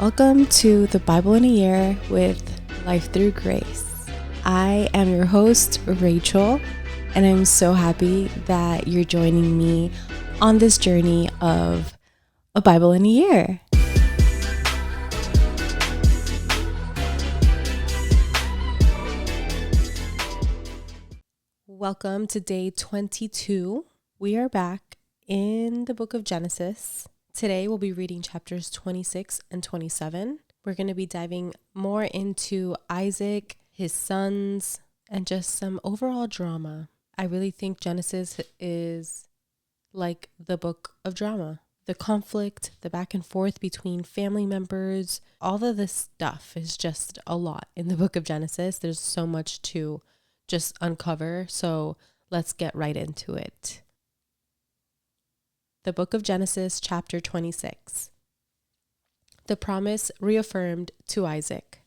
Welcome to the Bible in a Year with Life Through Grace. I am your host, Rachel, and I'm so happy that you're joining me on this journey of a Bible in a Year. Welcome to day 22. We are back in the book of Genesis. Today we'll be reading chapters 26 and 27. We're going to be diving more into Isaac, his sons, and just some overall drama. I really think Genesis is like the book of drama. The conflict, the back and forth between family members, all of this stuff is just a lot in the book of Genesis. There's so much to just uncover, so let's get right into it. The book of Genesis, chapter 26. The promise reaffirmed to Isaac.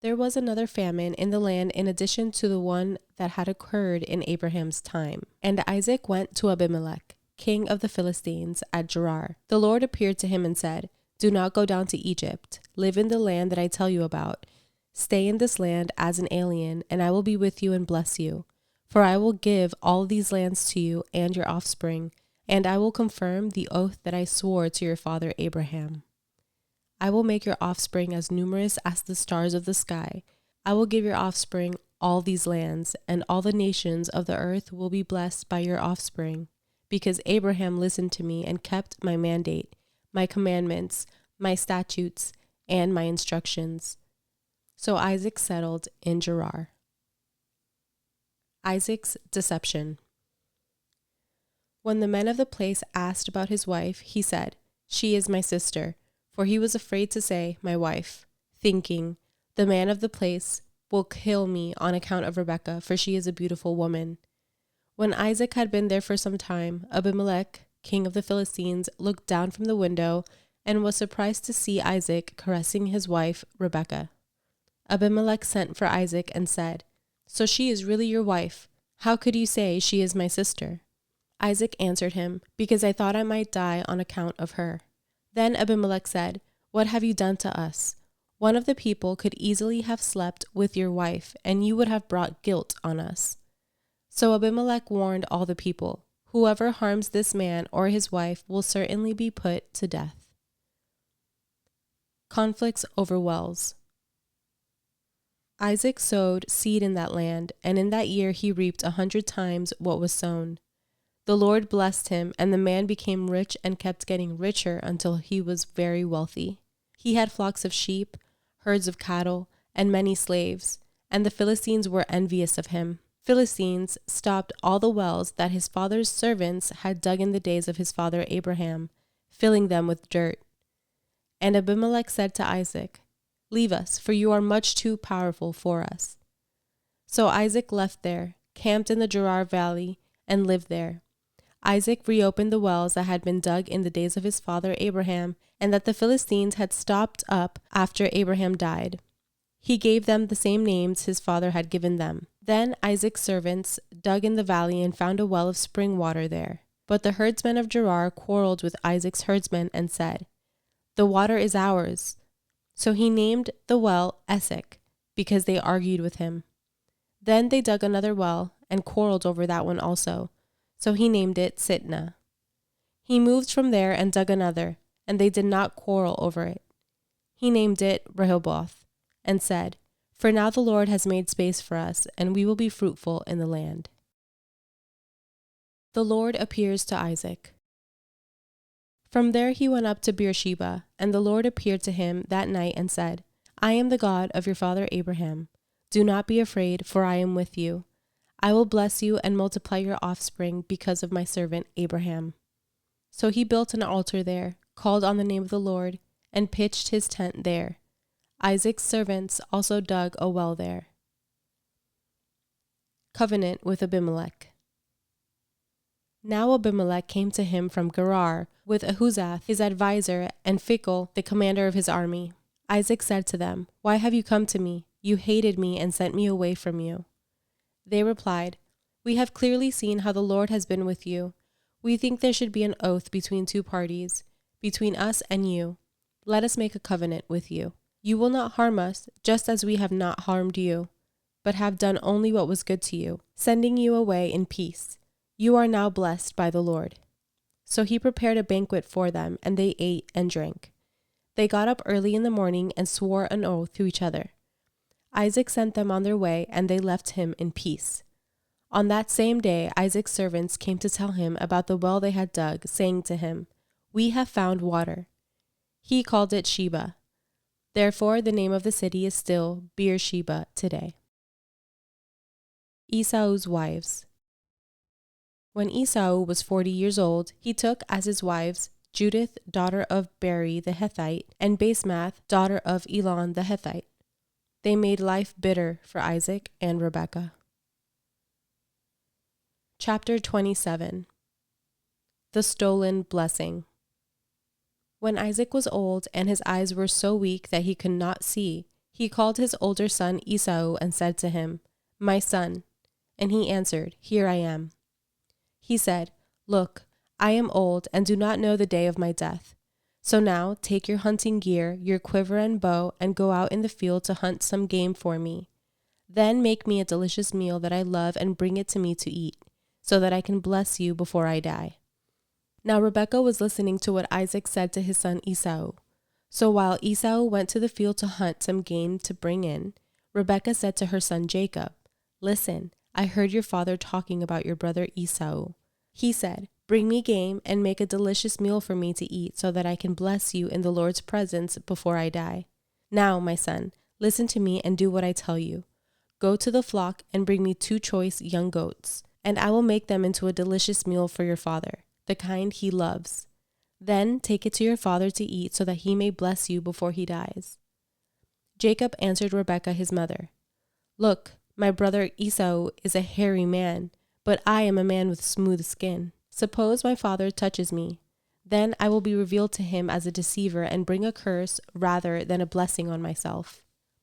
There was another famine in the land in addition to the one that had occurred in Abraham's time. And Isaac went to Abimelech, king of the Philistines, at Gerar. The Lord appeared to him and said, "Do not go down to Egypt. Live in the land that I tell you about. Stay in this land as an alien, and I will be with you and bless you. For I will give all these lands to you and your offspring, and I will confirm the oath that I swore to your father Abraham. I will make your offspring as numerous as the stars of the sky. I will give your offspring all these lands, and all the nations of the earth will be blessed by your offspring, because Abraham listened to me and kept my mandate, my commandments, my statutes, and my instructions." So Isaac settled in Gerar. Isaac's deception. When the men of the place asked about his wife, he said, "She is my sister," for he was afraid to say, "my wife," thinking, "The man of the place will kill me on account of Rebekah, for she is a beautiful woman." When Isaac had been there for some time, Abimelech, king of the Philistines, looked down from the window and was surprised to see Isaac caressing his wife, Rebekah. Abimelech sent for Isaac and said, "So she is really your wife? How could you say she is my sister?" Isaac answered him, "Because I thought I might die on account of her." Then Abimelech said, "What have you done to us? One of the people could easily have slept with your wife, and you would have brought guilt on us." So Abimelech warned all the people, "Whoever harms this man or his wife will certainly be put to death." Conflicts over wells. Isaac sowed seed in that land, and in that year he reaped 100 times what was sown. The Lord blessed him, and the man became rich and kept getting richer until he was very wealthy. He had flocks of sheep, herds of cattle, and many slaves, and the Philistines were envious of him. Philistines stopped all the wells that his father's servants had dug in the days of his father Abraham, filling them with dirt. And Abimelech said to Isaac, "Leave us, for you are much too powerful for us." So Isaac left there, camped in the Gerar valley, and lived there. Isaac reopened the wells that had been dug in the days of his father Abraham, and that the Philistines had stopped up after Abraham died. He gave them the same names his father had given them. Then Isaac's servants dug in the valley and found a well of spring water there. But the herdsmen of Gerar quarreled with Isaac's herdsmen and said, "The water is ours." So he named the well Essek, because they argued with him. Then they dug another well and quarreled over that one also. So he named it Sitnah. He moved from there and dug another, and they did not quarrel over it. He named it Rehoboth, and said, "For now the Lord has made space for us, and we will be fruitful in the land." The Lord appears to Isaac. From there he went up to Beersheba, and the Lord appeared to him that night and said, "I am the God of your father Abraham. Do not be afraid, for I am with you. I will bless you and multiply your offspring because of my servant Abraham." So he built an altar there, called on the name of the Lord, and pitched his tent there. Isaac's servants also dug a well there. Covenant with Abimelech. Now Abimelech came to him from Gerar with Ahuzath, his adviser, and Phicol, the commander of his army. Isaac said to them, "Why have you come to me? You hated me and sent me away from you." They replied, "We have clearly seen how the Lord has been with you. We think there should be an oath between two parties, between us and you. Let us make a covenant with you. You will not harm us, just as we have not harmed you, but have done only what was good to you, sending you away in peace. You are now blessed by the Lord." So he prepared a banquet for them, and they ate and drank. They got up early in the morning and swore an oath to each other. Isaac sent them on their way, and they left him in peace. On that same day, Isaac's servants came to tell him about the well they had dug, saying to him, "We have found water." He called it Sheba. Therefore, the name of the city is still Beersheba today. Esau's wives. When Esau was 40 years old, he took as his wives Judith, daughter of Beri the Hittite, and Basemath, daughter of Elon the Hittite. They made life bitter for Isaac and Rebekah. Chapter 27. The Stolen Blessing. When Isaac was old and his eyes were so weak that he could not see, he called his older son Esau and said to him, "My son." And he answered, "Here I am." He said, "Look, I am old and do not know the day of my death. So now take your hunting gear, your quiver and bow, and go out in the field to hunt some game for me. Then make me a delicious meal that I love and bring it to me to eat, so that I can bless you before I die." Now Rebekah was listening to what Isaac said to his son Esau. So while Esau went to the field to hunt some game to bring in, Rebekah said to her son Jacob, "Listen, I heard your father talking about your brother Esau. He said, 'Bring me game and make a delicious meal for me to eat so that I can bless you in the Lord's presence before I die.' Now, my son, listen to me and do what I tell you. Go to the flock and bring me 2 choice young goats, and I will make them into a delicious meal for your father, the kind he loves. Then take it to your father to eat so that he may bless you before he dies." Jacob answered Rebekah his mother, "Look, my brother Esau is a hairy man, but I am a man with smooth skin. Suppose my father touches me. Then I will be revealed to him as a deceiver and bring a curse rather than a blessing on myself."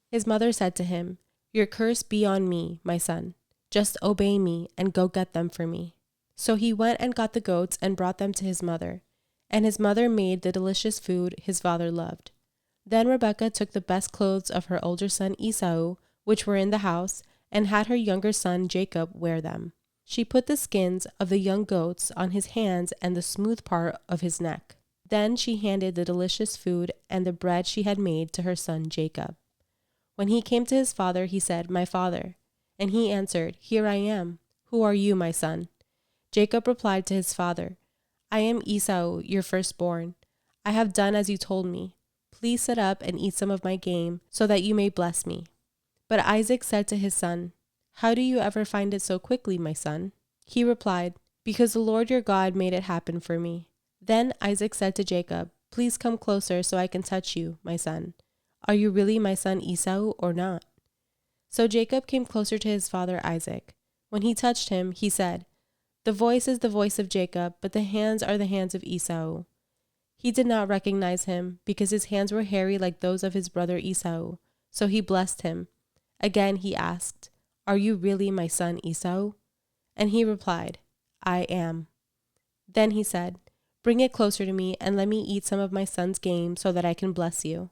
His mother said to him, "Your curse be on me, my son. Just obey me and go get them for me." So he went and got the goats and brought them to his mother, and his mother made the delicious food his father loved. Then Rebekah took the best clothes of her older son Esau, which were in the house, and had her younger son Jacob wear them. She put the skins of the young goats on his hands and the smooth part of his neck. Then she handed the delicious food and the bread she had made to her son Jacob. When he came to his father, he said, "My father." And he answered, "Here I am. Who are you, my son?" Jacob replied to his father, "I am Esau, your firstborn. I have done as you told me. Please sit up and eat some of my game, so that you may bless me." But Isaac said to his son, "How do you ever find it so quickly, my son?" He replied, "Because the Lord your God made it happen for me." Then Isaac said to Jacob, "Please come closer so I can touch you, my son. Are you really my son Esau or not?" So Jacob came closer to his father Isaac. When he touched him, he said, "The voice is the voice of Jacob, but the hands are the hands of Esau." He did not recognize him, because his hands were hairy like those of his brother Esau. So he blessed him. Again he asked, "Are you really my son Esau?" And he replied, "I am." Then he said, "Bring it closer to me and let me eat some of my son's game so that I can bless you."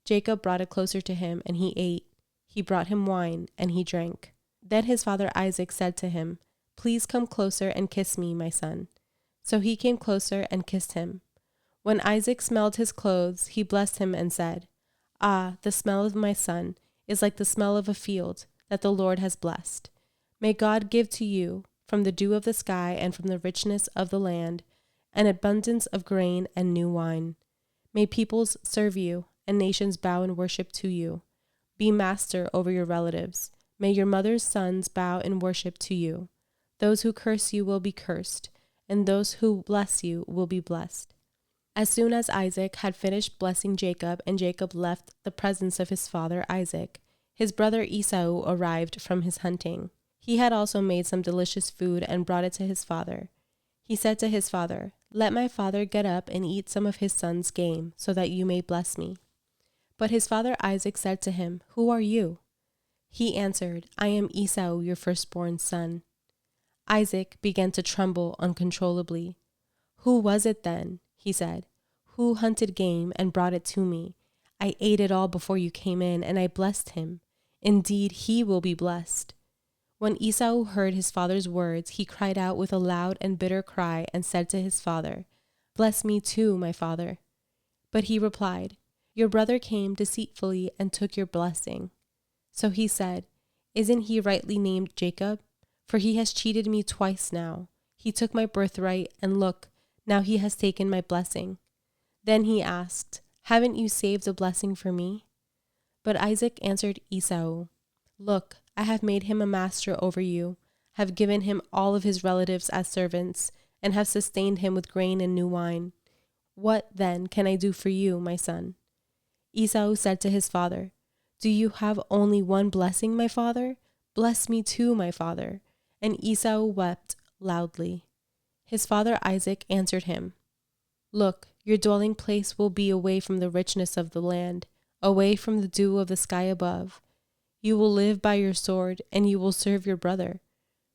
Jacob brought it closer to him, and he ate. He brought him wine, and he drank. Then his father Isaac said to him, "Please come closer and kiss me, my son." So he came closer and kissed him. When Isaac smelled his clothes, he blessed him and said, "Ah, the smell of my son is like the smell of a field that the Lord has blessed. May God give to you, from the dew of the sky and from the richness of the land, an abundance of grain and new wine. May peoples serve you, and nations bow in worship to you. Be master over your relatives. May your mother's sons bow in worship to you. Those who curse you will be cursed, and those who bless you will be blessed." As soon as Isaac had finished blessing Jacob and Jacob left the presence of his father Isaac, his brother Esau arrived from his hunting. He had also made some delicious food and brought it to his father. He said to his father, "Let my father get up and eat some of his son's game, so that you may bless me." But his father Isaac said to him, "Who are you?" He answered, "I am Esau, your firstborn son." Isaac began to tremble uncontrollably. "Who was it then?" he said. who hunted game and brought it to me. I ate it all before you came in, and I blessed him. Indeed, he will be blessed." When Esau heard his father's words, he cried out with a loud and bitter cry and said to his father, "Bless me too, my father." But he replied, "Your brother came deceitfully and took your blessing." So he said, "Isn't he rightly named Jacob? For he has cheated me twice now. He took my birthright, and look, now he has taken my blessing." Then he asked, "Haven't you saved a blessing for me?" But Isaac answered Esau, "Look, I have made him a master over you, have given him all of his relatives as servants, and have sustained him with grain and new wine. What, then, can I do for you, my son?" Esau said to his father, "Do you have only one blessing, my father? Bless me too, my father." And Esau wept loudly. His father Isaac answered him, "Look, your dwelling place will be away from the richness of the land, away from the dew of the sky above. You will live by your sword, and you will serve your brother.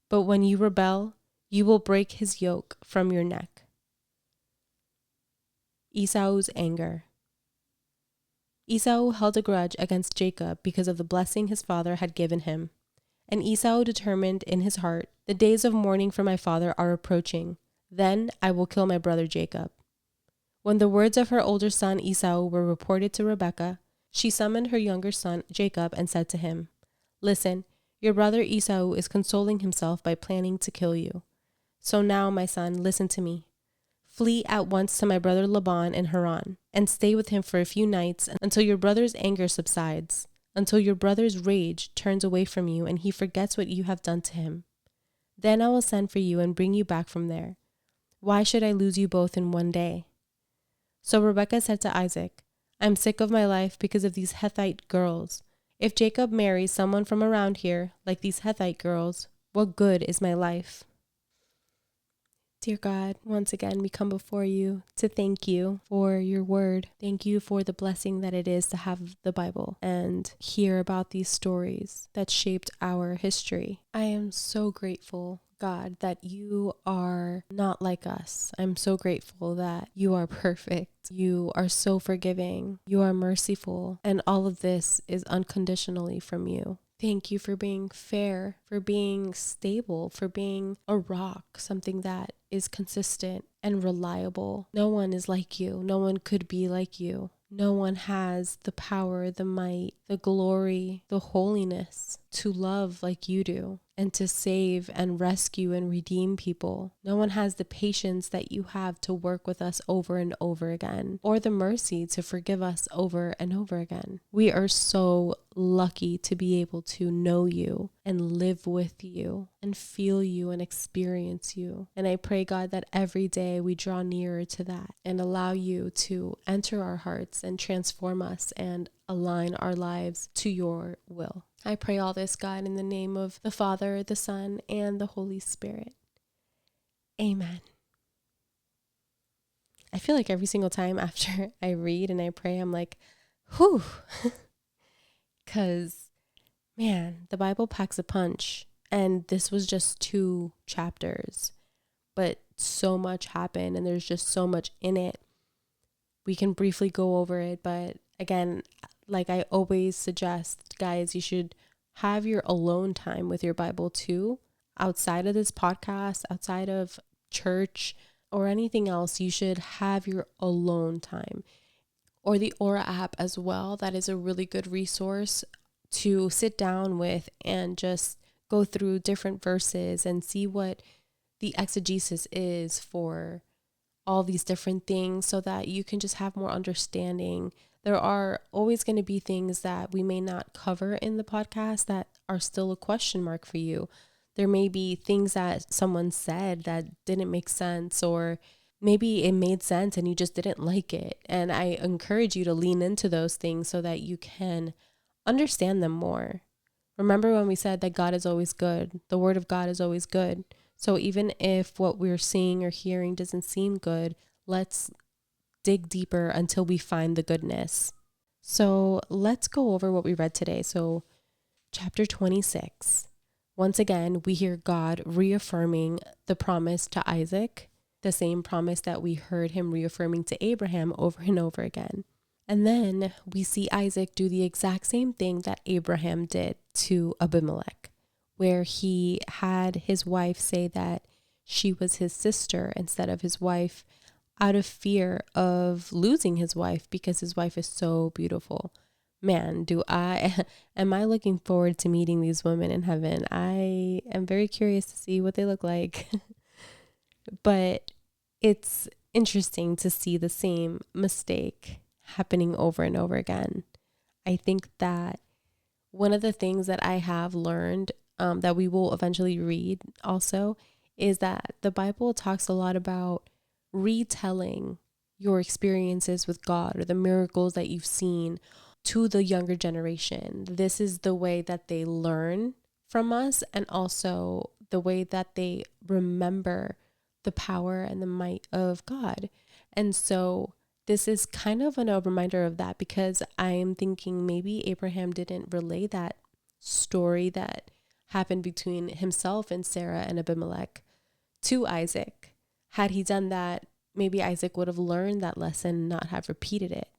But when you rebel, you will break his yoke from your neck." Esau's anger. Esau held a grudge against Jacob because of the blessing his father had given him. And Esau determined in his heart, "The days of mourning for my father are approaching. Then I will kill my brother Jacob." When the words of her older son Esau were reported to Rebekah, she summoned her younger son Jacob and said to him, "Listen, your brother Esau is consoling himself by planning to kill you. So now, my son, listen to me. Flee at once to my brother Laban in Haran, and stay with him for a few nights until your brother's anger subsides, until your brother's rage turns away from you and he forgets what you have done to him. Then I will send for you and bring you back from there. Why should I lose you both in one day?" So Rebekah said to Isaac, "I'm sick of my life because of these Hethite girls. If Jacob marries someone from around here, like these Hethite girls, what good is my life?" Dear God, once again, we come before you to thank you for your word. Thank you for the blessing that it is to have the Bible and hear about these stories that shaped our history. I am so grateful, God, that you are not like us. I'm so grateful that you are perfect. You are so forgiving. You are merciful. And all of this is unconditionally from you. Thank you for being fair, for being stable, for being a rock, something that is consistent and reliable. No one is like you. No one could be like you. No one has the power, the might, the glory, the holiness to love like you do and to save and rescue and redeem people. No one has the patience that you have to work with us over and over again, or the mercy to forgive us over and over again. We are so lucky to be able to know you and live with you and feel you and experience you. And I pray, God, that every day we draw nearer to that and allow you to enter our hearts and transform us and align our lives to your will. I pray all this, God, in the name of the Father, the Son, and the Holy Spirit. Amen. I feel like every single time after I read and I pray, I'm like, whew. Because, man, the Bible packs a punch. And this was just 2 chapters. But so much happened and there's just so much in it. We can briefly go over it, but again, like I always suggest, guys, you should have your alone time with your Bible too. Outside of this podcast, outside of church or anything else, you should have your alone time. Or the Aura app as well. That is a really good resource to sit down with and just go through different verses and see what the exegesis is for all these different things so that you can just have more understanding. There are always going to be things that we may not cover in the podcast that are still a question mark for you. There may be things that someone said that didn't make sense, or maybe it made sense and you just didn't like it. And I encourage you to lean into those things so that you can understand them more. Remember when we said that God is always good, the word of God is always good. So even if what we're seeing or hearing doesn't seem good, let's dig deeper until we find the goodness. So let's go over what we read today. So chapter 26. Once again, we hear God reaffirming the promise to Isaac. the same promise that we heard him reaffirming to Abraham over and over again. And then we see Isaac do the exact same thing that Abraham did to Abimelech, where he had his wife say that she was his sister instead of his wife, out of fear of losing his wife because his wife is so beautiful. Man, am I looking forward to meeting these women in heaven. I am very curious to see what they look like. But it's interesting to see the same mistake happening over and over again. I think that one of the things that I have learned that we will eventually read also is that the Bible talks a lot about retelling your experiences with God or the miracles that you've seen to the younger generation. This is the way that they learn from us, and also the way that they remember the power and the might of God. And so this is kind of a reminder of that, because I am thinking maybe Abraham didn't relay that story that happened between himself and Sarah and Abimelech to Isaac. Had he done that, maybe Isaac would have learned that lesson, not have repeated it.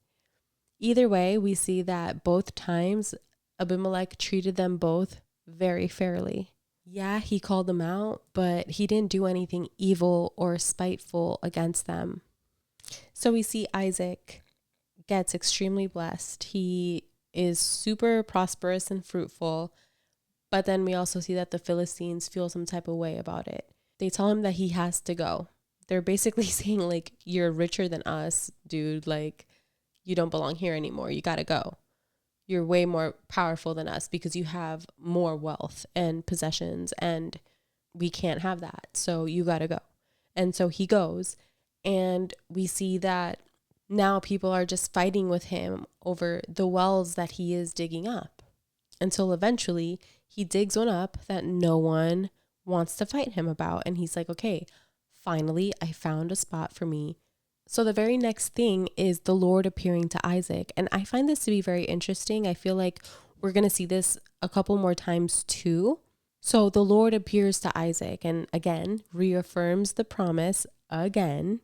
Either way, we see that both times Abimelech treated them both very fairly. Yeah, he called them out, but he didn't do anything evil or spiteful against them. So we see Isaac gets extremely blessed. He is super prosperous and fruitful, but then we also see that the Philistines feel some type of way about it. They tell him that he has to go. They're basically saying, like, you're richer than us, dude. Like, you don't belong here anymore. You got to go. You're way more powerful than us because you have more wealth and possessions, and we can't have that. So you got to go. And so he goes, and we see that now people are just fighting with him over the wells that he is digging up, until eventually he digs one up that no one wants to fight him about. And he's like, okay, finally, I found a spot for me. So the very next thing is the Lord appearing to Isaac. And I find this to be very interesting. I feel like we're going to see this a couple more times too. So the Lord appears to Isaac and again reaffirms the promise again.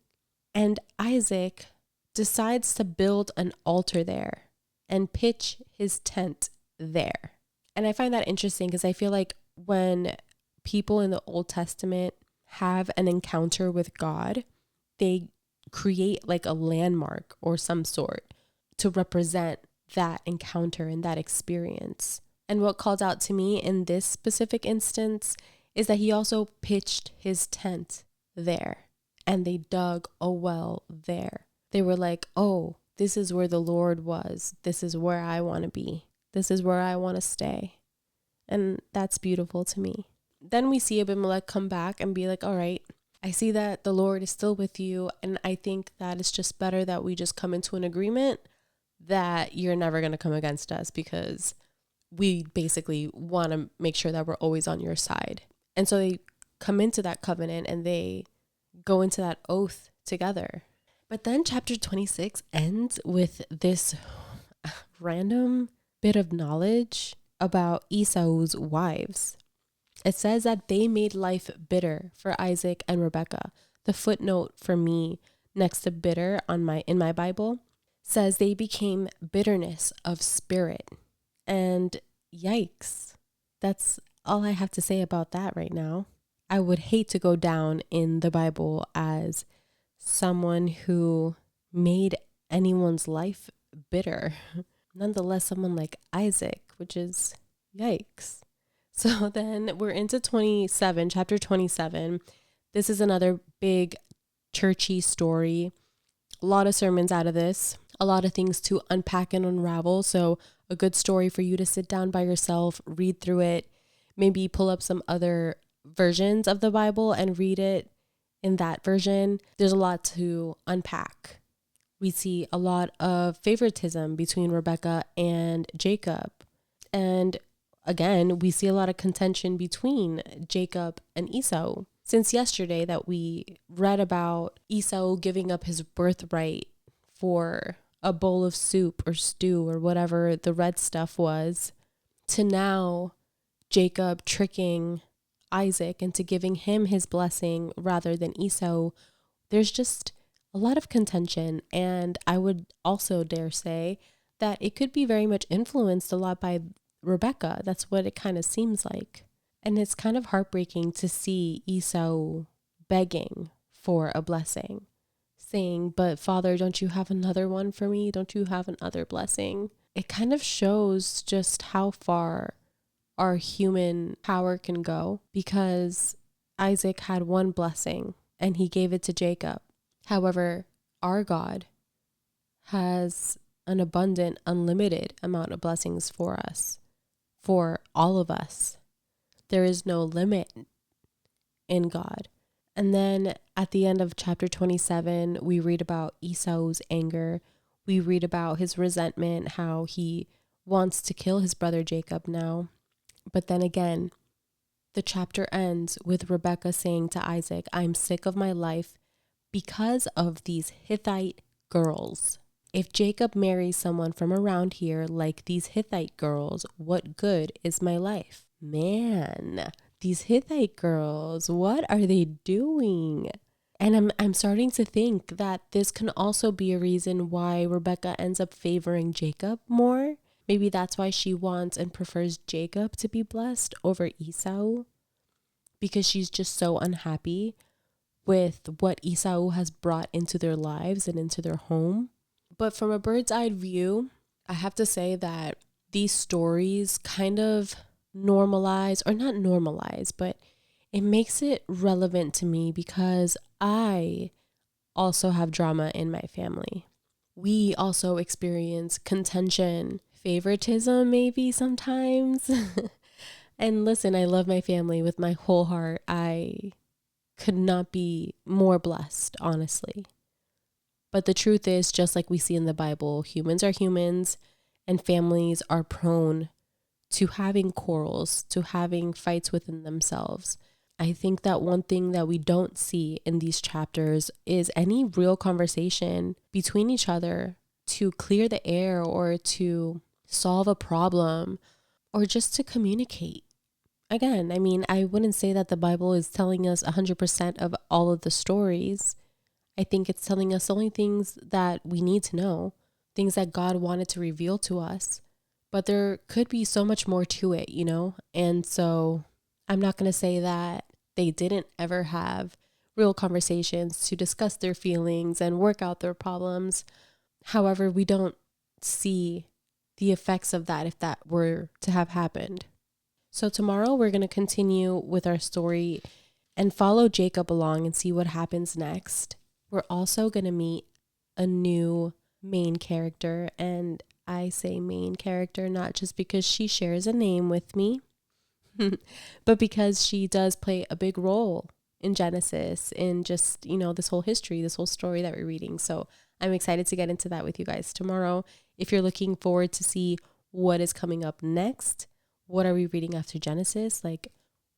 And Isaac decides to build an altar there and pitch his tent there. And I find that interesting because I feel like when people in the Old Testament have an encounter with God, they create like a landmark or some sort to represent that encounter and that experience. And what called out to me in this specific instance is that he also pitched his tent there, and they dug a well there. They were like, oh, this is where the Lord was. This is where I want to be. This is where I want to stay. And that's beautiful to me. Then we see Abimelech come back and be like, all right, I see that the Lord is still with you. And I think that it's just better that we just come into an agreement that you're never going to come against us, because we basically want to make sure that we're always on your side. And so they come into that covenant and they go into that oath together. But then chapter 26 ends with this random bit of knowledge about Esau's wives. It says that they made life bitter for Isaac and Rebekah. The footnote for me next to bitter in my Bible says they became bitterness of spirit. And yikes, that's all I have to say about that right now. I would hate to go down in the Bible as someone who made anyone's life bitter. Nonetheless, someone like Isaac, which is yikes. So then we're into chapter 27. This is another big churchy story. A lot of sermons out of this, a lot of things to unpack and unravel. So a good story for you to sit down by yourself, read through it, maybe pull up some other versions of the Bible and read it in that version. There's a lot to unpack. We see a lot of favoritism between Rebekah and Jacob. And again, we see a lot of contention between Jacob and Esau. Since yesterday that we read about Esau giving up his birthright for a bowl of soup or stew or whatever the red stuff was, to now Jacob tricking Isaac into giving him his blessing rather than Esau, there's just a lot of contention. And I would also dare say that it could be very much influenced a lot by Rebecca. That's what it kind of seems like. And it's kind of heartbreaking to see Esau begging for a blessing, saying, but Father, don't you have another one for me? Don't you have another blessing? It kind of shows just how far our human power can go, because Isaac had one blessing and he gave it to Jacob. However, our God has an abundant, unlimited amount of blessings for us, for all of us. There is no limit in God. And then at the end of chapter 27, we read about Esau's anger. We read about his resentment, how he wants to kill his brother Jacob now. But then again, the chapter ends with Rebecca saying to Isaac, I'm sick of my life because of these Hittite girls. If Jacob marries someone from around here like these Hittite girls, what good is my life? Man, these Hittite girls, what are they doing? And I'm starting to think that this can also be a reason why Rebecca ends up favoring Jacob more. Maybe that's why she wants and prefers Jacob to be blessed over Esau, because she's just so unhappy with what Esau has brought into their lives and into their home. But from a bird's eye view, I have to say that these stories kind of normalize, or not normalize, but it makes it relevant to me because I also have drama in my family. We also experience contention, favoritism maybe sometimes. And listen, I love my family with my whole heart. I could not be more blessed, honestly. But the truth is, just like we see in the Bible, humans are humans and families are prone to having quarrels, to having fights within themselves. I think that one thing that we don't see in these chapters is any real conversation between each other to clear the air or to solve a problem or just to communicate. Again, I mean, I wouldn't say that the Bible is telling us 100% of all of the stories. I think it's telling us only things that we need to know, things that God wanted to reveal to us. But there could be so much more to it, you know? And so I'm not going to say that they didn't ever have real conversations to discuss their feelings and work out their problems. However, we don't see the effects of that if that were to have happened. So tomorrow we're going to continue with our story and follow Jacob along and see what happens next. We're also going to meet a new main character, and I say main character not just because she shares a name with me, but because she does play a big role in Genesis, in just, you know, this whole history, this whole story that we're reading. So I'm excited to get into that with you guys tomorrow. If you're looking forward to see what is coming up next, what are we reading after Genesis? Like,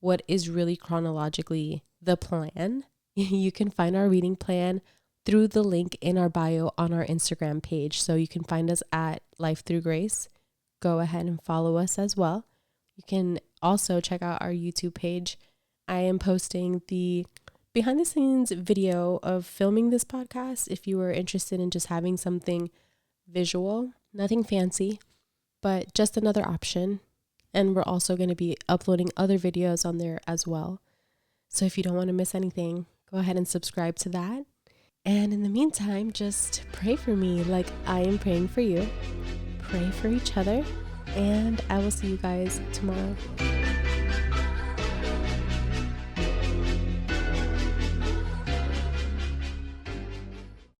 what is really chronologically the plan? You can find our reading plan through the link in our bio on our Instagram page. So you can find us at Life Through Grace. Go ahead and follow us as well. You can also check out our YouTube page. I am posting the behind the scenes video of filming this podcast if you were interested in just having something visual, nothing fancy, but just another option. And we're also going to be uploading other videos on there as well. So if you don't want to miss anything, go ahead and subscribe to that. And in the meantime, just pray for me like I am praying for you. Pray for each other. And I will see you guys tomorrow.